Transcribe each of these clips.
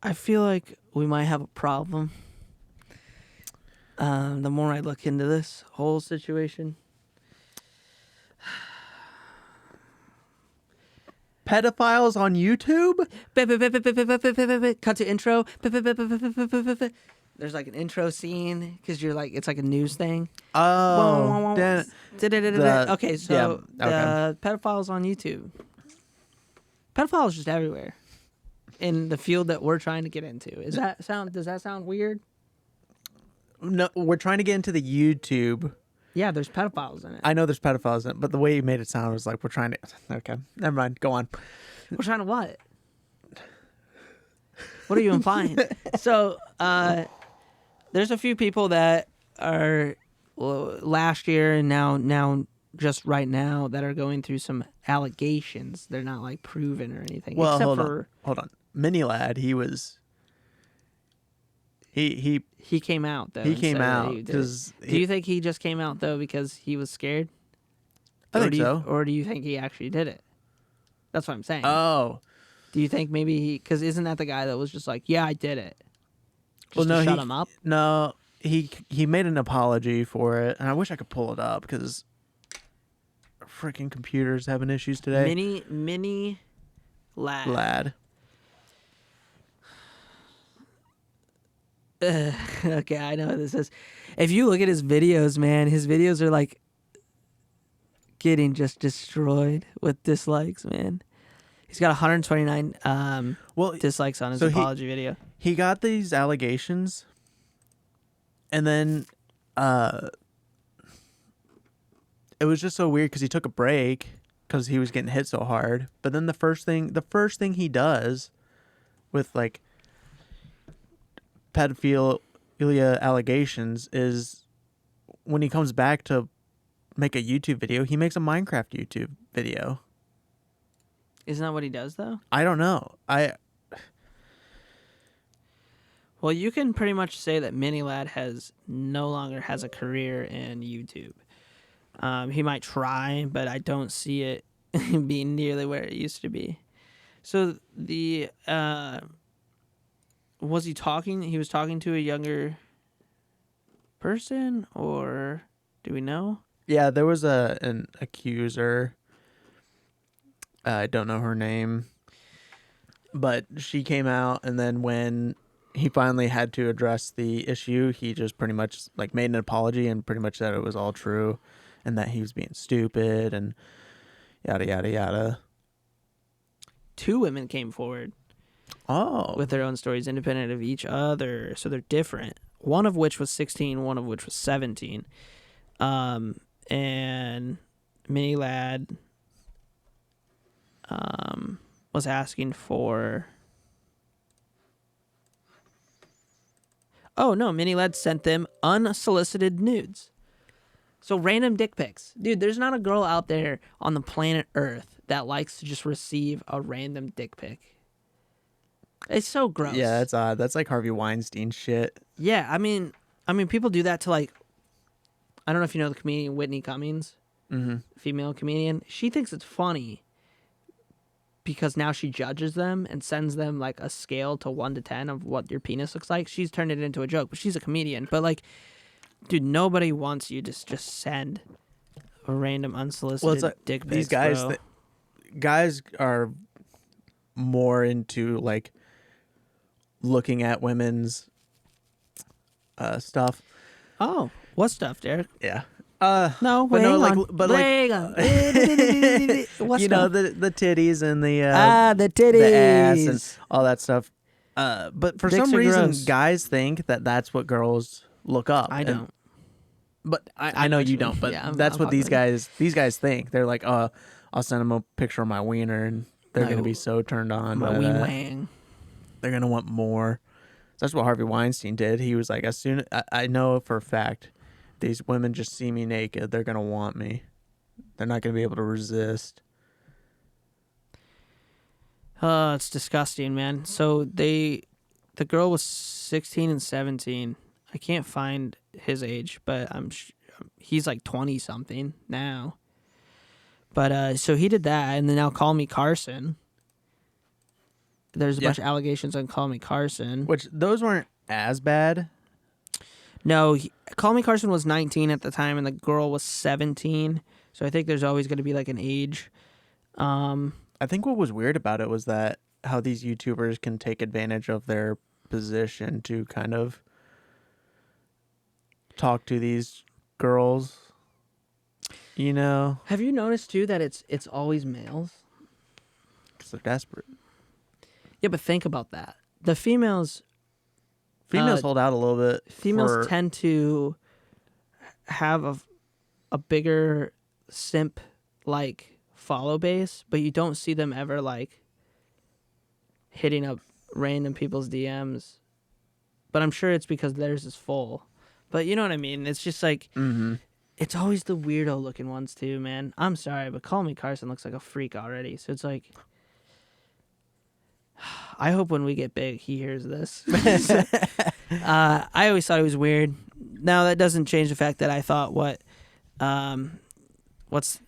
I feel like we might have a problem. The more I look into this whole situation. Pedophiles on YouTube? Cut to intro. There's like an intro scene because you're like, it's like a news thing. Oh, Okay, so yeah, okay. the pedophiles on YouTube. Pedophiles just everywhere in the field that we're trying to get into. Does that sound weird? No, we're trying to get into the YouTube. Yeah, there's pedophiles in it. I know there's pedophiles in it, but the way you made it sound was like we're trying to. Okay, never mind. Go on. We're trying to what? What are you implying? So, there's a few people that are last year and now just right now that are going through some allegations. They're not like proven or anything. Well, except hold on. Mini Lad, he was. He came out though. He and came said that out he did it. because. Do you think he just came out though because he was scared? I think so. Or do you think he actually did it? That's what I'm saying. Oh. Do you think maybe because isn't that the guy that was just like, yeah, I did it? Well, no, to shut him up. No, he made an apology for it, and I wish I could pull it up because freaking computers having issues today. Mini lad. Okay, I know what this is. If you look at his videos, man, his videos are like getting just destroyed with dislikes, man. He's got 129 dislikes on his apology video. He got these allegations, and then it was just so weird because he took a break because he was getting hit so hard. But then the first thing he does with like pedophilia allegations is when he comes back to make a YouTube video, he makes a Minecraft YouTube video. Isn't that what he does, though? I don't know. Well, you can pretty much say that Mini Lad no longer has a career in YouTube. He might try, but I don't see it being nearly where it used to be. So was he talking? He was talking to a younger person, or do we know? Yeah, there was an accuser. I don't know her name, but she came out, and then when he finally had to address the issue, he just pretty much like made an apology and pretty much said it was all true, and that he was being stupid and yada yada yada. 2 women came forward. Oh, with their own stories, independent of each other, so they're different. One of which was 16, one of which was 17, and Mini Lad was asking for. Oh no, Mini Lad sent them unsolicited nudes. So random dick pics. Dude, there's not a girl out there on the planet Earth that likes to just receive a random dick pic. It's so gross. Yeah, that's odd. That's like Harvey Weinstein shit. Yeah, I mean people do that to like, I don't know if you know the comedian Whitney Cummings, female comedian. She thinks it's funny because now she judges them and sends them like a scale to 1 to 10 of what your penis looks like. She's turned it into a joke, but she's a comedian. But like, dude, nobody wants you to just send a random unsolicited dick pic. These guys, guys are more into like looking at women's stuff. Oh, what stuff, Derek? Yeah. No, but no, like, on. but like, What you stuff? know, the titties and the the titties, the ass and all that stuff. But for Dicks some are reason, gross. guys think that that's what girls look up. I don't. But I know you don't. But Yeah, that's I'm what these guys think. They're like, I'll send them a picture of my wiener, and they're gonna be so turned on by ween that. wang. They're gonna want more. So that's what Harvey Weinstein did. He was like, as soon I know for a fact, these women just see me naked, they're gonna want me. They're not gonna be able to resist. It's disgusting, man. So the girl was 16 and 17. I can't find his age, but he's like 20 something now. But so he did that, and then now CallMeCarson there's a bunch of allegations on Call Me Carson. Which those weren't as bad. No, Call Me Carson was 19 at the time, and the girl was 17. So I think there's always going to be like an age. I think what was weird about it was that how these YouTubers can take advantage of their position to kind of talk to these girls. You know, have you noticed too that it's always males? Because they're desperate. Yeah, but think about that. The females hold out a little bit. Females tend to have a bigger simp like follow base, but you don't see them ever like hitting up random people's DMs. But I'm sure it's because theirs is full. But you know what I mean? It's just like it's always the weirdo looking ones too, man. I'm sorry, but Call Me Carson looks like a freak already. So it's like, I hope when we get big, he hears this. I always thought it was weird. Now that doesn't change the fact that I thought what's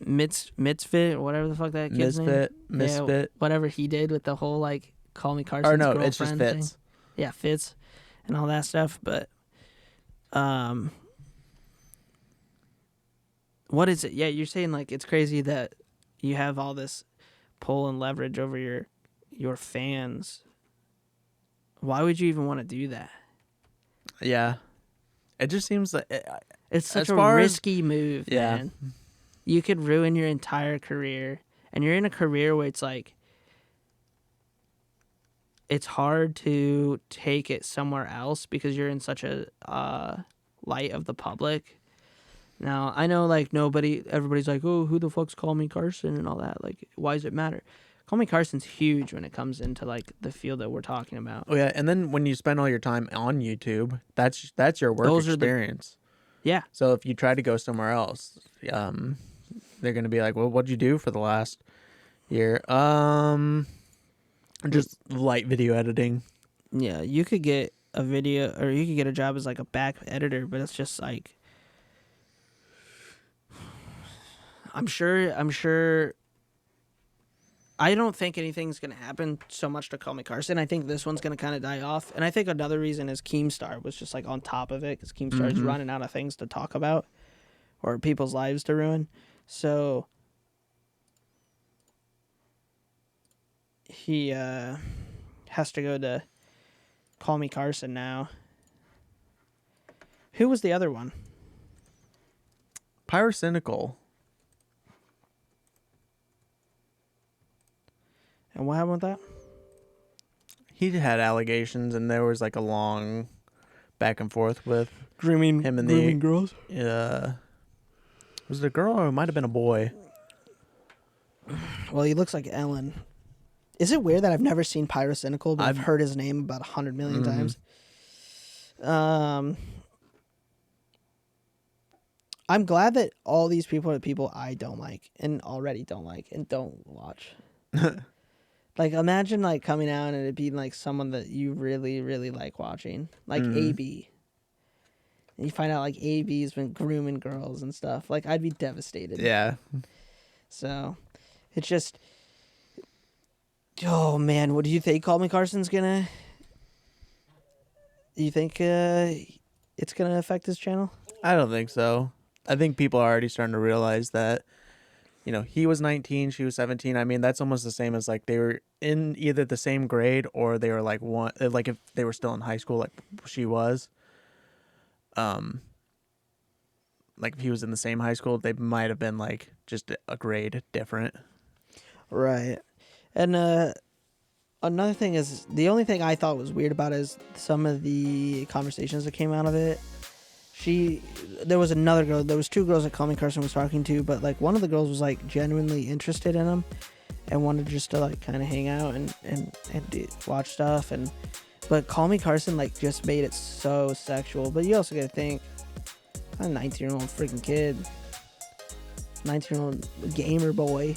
Misfit or whatever the fuck that kid's name? Misfit. Yeah, whatever he did with the whole like Call Me Carson's or no, girlfriend it's just Fitz. thing. Yeah, Fitz and all that stuff. But what is it? Yeah, you're saying like it's crazy that you have all this pull and leverage over your fans. Why would you even want to do that? Yeah, it just seems like it's such a risky move, man. You could ruin your entire career, and you're in a career where it's like it's hard to take it somewhere else because you're in such a light of the public. Now, I know like everybody's like, oh, who the fuck's Call Me Carson and all that. Like, why does it matter? Call Me Carson's huge when it comes into like the field that we're talking about. Oh yeah, and then when you spend all your time on YouTube, that's your work experience. Yeah. So if you try to go somewhere else, they're gonna be like, well, what'd you do for the last year? Just light video editing. Yeah, you could get a video, or you could get a job as like a back editor, but it's just like, I'm sure. I don't think anything's going to happen so much to Call Me Carson. I think this one's going to kind of die off. And I think another reason is Keemstar was just like on top of it because Keemstar is running out of things to talk about or people's lives to ruin. So he has to go to Call Me Carson now. Who was the other one? Pyrocynical. And what happened with that? He had allegations, and there was like a long back and forth with grooming him and grooming girls. Was it a girl or it might have been a boy? Well, he looks like Ellen. Is it weird that I've never seen Pyrocynical, but I've heard his name about 100 million times? I'm glad that all these people are people I don't like and already don't like and don't watch. Like, imagine, like, coming out and it being, like, someone that you really, really like watching. Like, AB. And you find out, like, AB's been grooming girls and stuff. Like, I'd be devastated. Yeah. So, it's just... Oh, man. What do you think Call Me Carson's gonna... Do you think it's gonna affect his channel? I don't think so. I think people are already starting to realize that, you know, he was 19, she was 17. I mean, that's almost the same as like they were in either the same grade or they were like one, like if they were still in high school, like she was. Like if he was in the same high school, they might have been like just a grade different. Right. And another thing is, the only thing I thought was weird about is some of the conversations that came out of it. There was another girl, there was two girls that Call Me Carson was talking to, but like one of the girls was like genuinely interested in him and wanted just to like kind of hang out and watch stuff. But Call Me Carson like just made it so sexual. But you also gotta think, I'm a 19-year-old freaking kid, 19-year-old gamer boy.